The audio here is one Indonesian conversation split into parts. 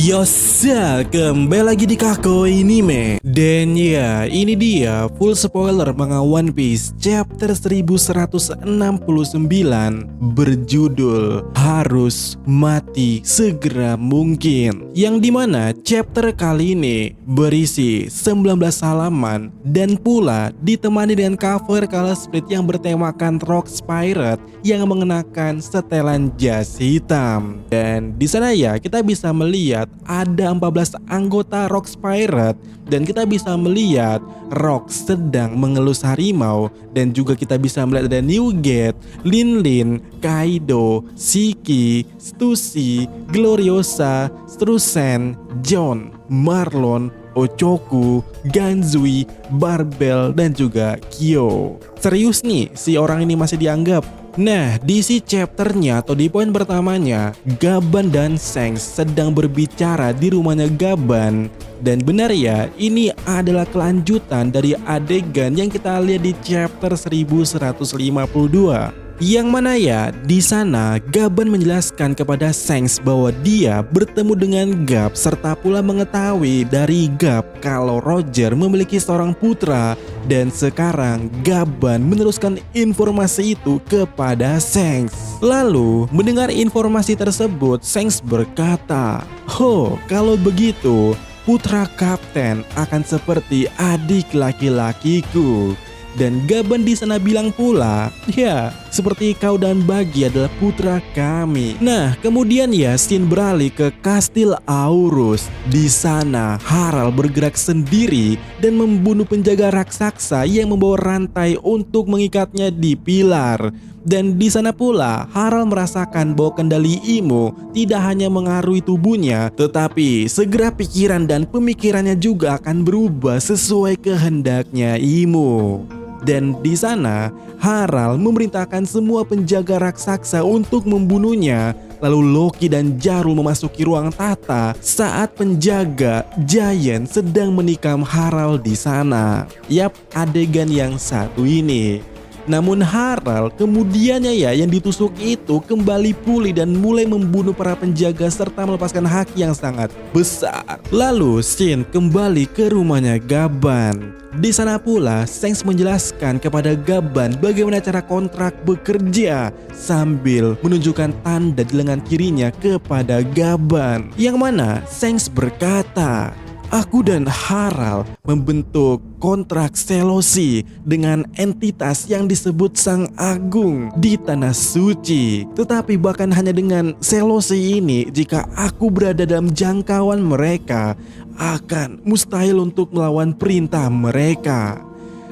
Yosa, kembali lagi di Kakoi Anime. Dan ya, ini dia full spoiler manga One Piece chapter 1169 berjudul Harus Mati Segera Mungkin. Yang dimana chapter kali ini berisi 19 halaman dan pula ditemani dengan cover color split yang bertemakan Rocks Pirate yang mengenakan setelan jas hitam. Dan di sana ya kita bisa melihat ada 14 anggota Rocks Pirate dan kita bisa melihat Rocks sedang mengelus harimau, dan juga kita bisa melihat ada Newgate, Linlin, Kaido, Shiki, Stussy, Gloriosa, Strusen, John, Marlon, Ochoku, Ganzui, Barbel, dan juga Kyo. Serius nih, si orang ini masih dianggap. Nah, di si chapternya atau di poin pertamanya, Gaban dan Shanks sedang berbicara di rumahnya Gaban. Dan benar ya, ini adalah kelanjutan dari adegan yang kita lihat di chapter 1152. Yang mana ya, di sana Gaban menjelaskan kepada Shanks bahwa dia bertemu dengan Gap serta pula mengetahui dari Gap kalau Roger memiliki seorang putra, dan sekarang Gaban meneruskan informasi itu kepada Shanks. Lalu mendengar informasi tersebut, Shanks berkata, "Oh, kalau begitu putra kapten akan seperti adik laki-lakiku." Dan Gaban di sana bilang pula, "Ya, seperti kau dan Bagi adalah putra kami." Nah, kemudian ya scene beralih ke Kastil Aurus. Di sana Harald bergerak sendiri dan membunuh penjaga raksasa yang membawa rantai untuk mengikatnya di pilar. Dan di sana pula Harald merasakan bahwa kendali Imo tidak hanya mengaruhi tubuhnya, tetapi segera pikiran dan pemikirannya juga akan berubah sesuai kehendaknya Imo. Dan di sana Harald memerintahkan semua penjaga raksasa untuk membunuhnya. Lalu Loki dan Jarul memasuki ruang tata saat penjaga Giant sedang menikam Harald di sana. Yap, adegan yang satu ini. Namun Harald kemudiannya ya yang ditusuk itu kembali pulih dan mulai membunuh para penjaga serta melepaskan haki yang sangat besar. Lalu Shin kembali ke rumahnya Gaban. Di sana pula Shanks menjelaskan kepada Gaban bagaimana cara kontrak bekerja sambil menunjukkan tanda di lengan kirinya kepada Gaban. Yang mana Shanks berkata, "Aku dan Harald membentuk kontrak selosi dengan entitas yang disebut Sang Agung di Tanah Suci. Tetapi bahkan hanya dengan selosi ini, jika aku berada dalam jangkauan mereka, akan mustahil untuk melawan perintah mereka."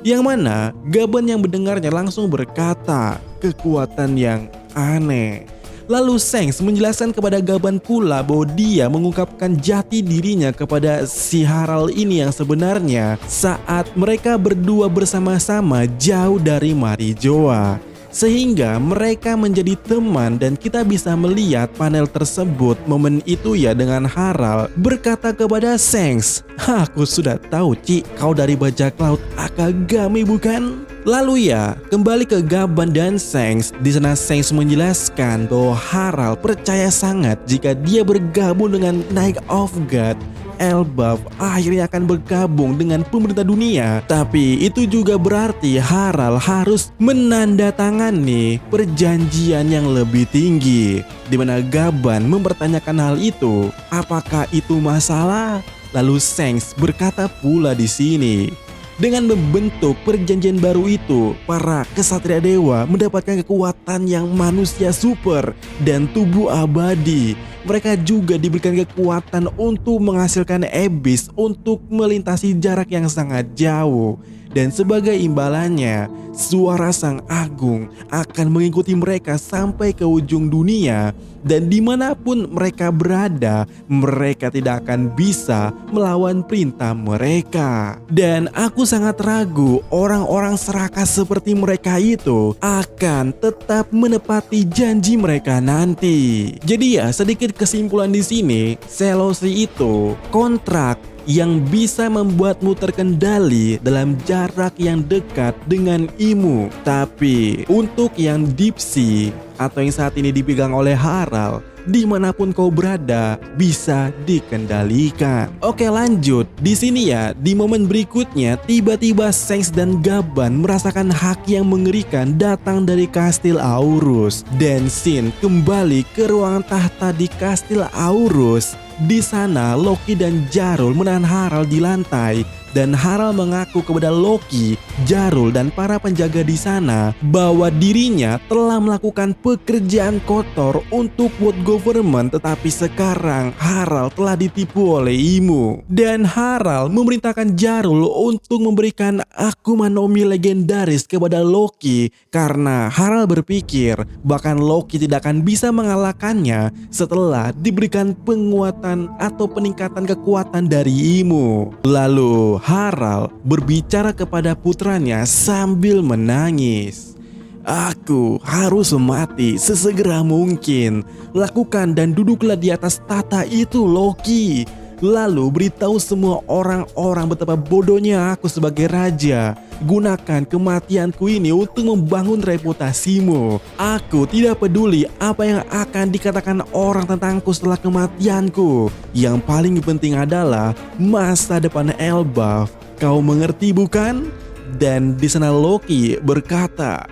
Yang mana Gaban yang mendengarnya langsung berkata, "Kekuatan yang aneh." Lalu Shanks menjelaskan kepada Gaban pula bahwa dia mengungkapkan jati dirinya kepada si Harald ini yang sebenarnya saat mereka berdua bersama-sama jauh dari Marijoa. Sehingga mereka menjadi teman, dan kita bisa melihat panel tersebut, momen itu ya, dengan Harald berkata kepada Shanks, "Aku sudah tahu Ci, kau dari bajak laut Akagami bukan?" Lalu ya kembali ke Gaban dan Shanks. Di sana Shanks menjelaskan bahwa Harald percaya sangat jika dia bergabung dengan Knight of God, Elbaf akhirnya akan bergabung dengan pemerintah dunia. Tapi itu juga berarti Harald harus menandatangani perjanjian yang lebih tinggi. Di mana Gaban mempertanyakan hal itu, apakah itu masalah? Lalu Shanks berkata pula di sini, dengan membentuk perjanjian baru itu, para kesatria dewa mendapatkan kekuatan yang manusia super dan tubuh abadi. Mereka juga diberikan kekuatan untuk menghasilkan abyss untuk melintasi jarak yang sangat jauh. Dan sebagai imbalannya, suara Sang Agung akan mengikuti mereka sampai ke ujung dunia. Dan dimanapun mereka berada, mereka tidak akan bisa melawan perintah mereka. Dan aku sangat ragu orang-orang serakah seperti mereka itu akan tetap menepati janji mereka nanti. Jadi ya, sedikit kesimpulan di sini, selosi itu kontrak yang bisa membuatmu terkendali dalam jarak yang dekat dengan Imu. Tapi untuk yang deep sea atau yang saat ini dipegang oleh Harald, dimanapun kau berada bisa dikendalikan. Oke lanjut, di sini ya, di momen berikutnya tiba-tiba Shanks dan Gaban merasakan haki yang mengerikan datang dari kastil Aurus. Dan Shin kembali ke ruangan tahta di kastil Aurus. Di sana Loki dan Jarul menahan Harald di lantai dan Harald mengaku kepada Loki, Jarul dan para penjaga di sana bahwa dirinya telah melakukan pekerjaan kotor untuk World Government, tetapi sekarang Harald telah ditipu oleh Imo. Dan Harald memerintahkan Jarul untuk memberikan Akuma no Mi legendaris kepada Loki karena Harald berpikir bahkan Loki tidak akan bisa mengalahkannya setelah diberikan penguatan atau peningkatan kekuatan dari Imo. Lalu Harald berbicara kepada putranya sambil menangis. Aku harus mati sesegera mungkin. Lakukan dan duduklah di atas tahta itu, Loki. Lalu beritahu semua orang-orang betapa bodohnya aku sebagai raja. Gunakan kematianku ini untuk membangun reputasimu. Aku tidak peduli apa yang akan dikatakan orang tentangku setelah kematianku. Yang paling penting adalah masa depan Elbaf. Kau mengerti bukan? Dan di sana Loki berkata,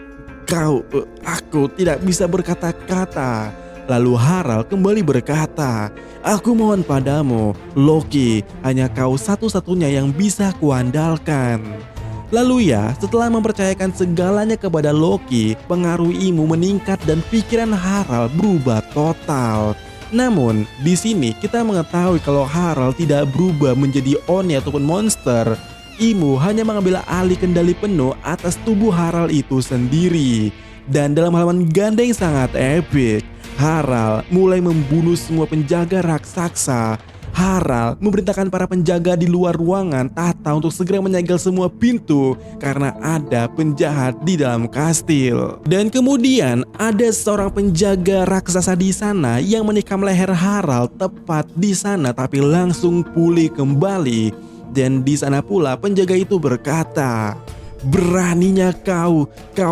aku tidak bisa berkata-kata. Lalu Harald kembali berkata, aku mohon padamu, Loki, hanya kau satu-satunya yang bisa kuandalkan. Lalu ya, setelah mempercayakan segalanya kepada Loki, pengaruh Imo meningkat dan pikiran Harald berubah total. Namun, di sini kita mengetahui kalau Harald tidak berubah menjadi Oni ataupun monster. Imo hanya mengambil alih kendali penuh atas tubuh Harald itu sendiri. Dan dalam halaman ganda yang sangat epik, Harald mulai membunuh semua penjaga raksasa. Harald memerintahkan para penjaga di luar ruangan tahta untuk segera menyegel semua pintu karena ada penjahat di dalam kastil. Dan kemudian ada seorang penjaga raksasa di sana yang menikam leher Harald tepat di sana tapi langsung pulih kembali. Dan di sana pula penjaga itu berkata, beraninya kau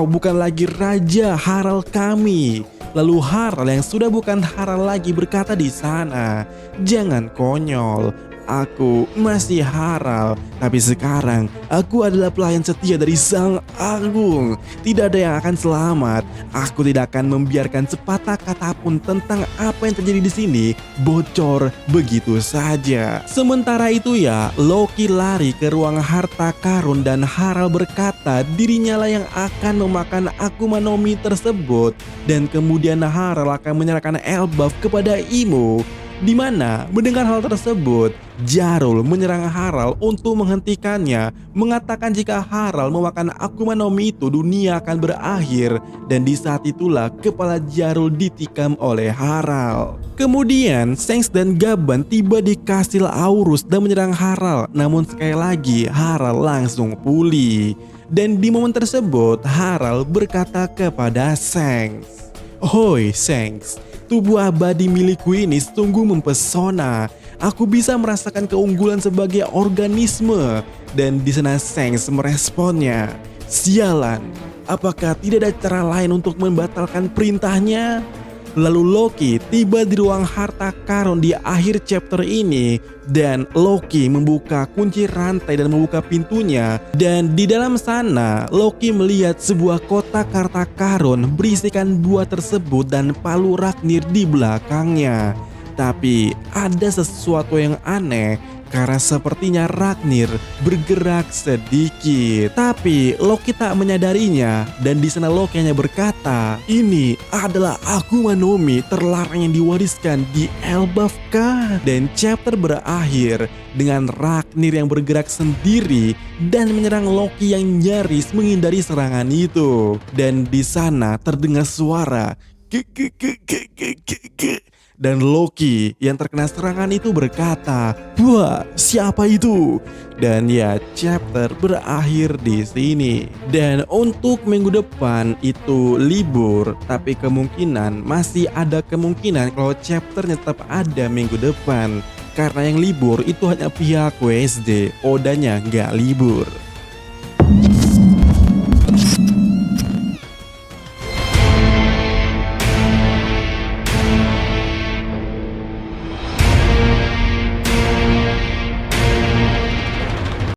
bukan lagi raja Harald kami. Lalu Harald yang sudah bukan Harald lagi berkata di sana, jangan konyol, aku masih Harald, tapi sekarang aku adalah pelayan setia dari Sang Agung. Tidak ada yang akan selamat. Aku tidak akan membiarkan sepatah kata pun tentang apa yang terjadi di sini bocor begitu saja. Sementara itu ya, Loki lari ke ruang harta karun dan Harald berkata dirinya lah yang akan memakan Akuma no Mi tersebut. Dan kemudian Harald akan menyerahkan Elbaf kepada Imo. Di mana mendengar hal tersebut, Jarul menyerang Harald untuk menghentikannya, mengatakan jika Harald memakan Akuma no Mi itu dunia akan berakhir. Dan di saat itulah kepala Jarul ditikam oleh Harald. Kemudian Shanks dan Gaban tiba di kastil Aurus dan menyerang Harald. Namun sekali lagi Harald langsung pulih. Dan di momen tersebut Harald berkata kepada Shanks, "Hoi Shanks, tubuh abadi milikku ini sungguh mempesona. Aku bisa merasakan keunggulan sebagai organisme." Dan di sana Shanks meresponnya, "Sialan, apakah tidak ada cara lain untuk membatalkan perintahnya?" Lalu Loki tiba di ruang harta karun di akhir chapter ini. Dan Loki membuka kunci rantai dan membuka pintunya. Dan di dalam sana Loki melihat sebuah kotak harta karun berisikan buah tersebut dan palu Ragnir di belakangnya. Tapi ada sesuatu yang aneh karena sepertinya Ragnir bergerak sedikit. Tapi Loki tak menyadarinya. Dan di sana Loki hanya berkata, ini adalah Akuma no Mi terlarang yang diwariskan di Elbaf kah? Dan chapter berakhir dengan Ragnir yang bergerak sendiri dan menyerang Loki yang nyaris menghindari serangan itu. Dan di sana terdengar suara dan Loki yang terkena serangan itu berkata, "Wah, siapa itu?" Dan ya, chapter berakhir di sini. Dan untuk minggu depan itu libur, tapi kemungkinan masih ada kemungkinan kalau chapternya tetap ada minggu depan. Karena yang libur itu hanya pihak WSD, Odanya nggak libur.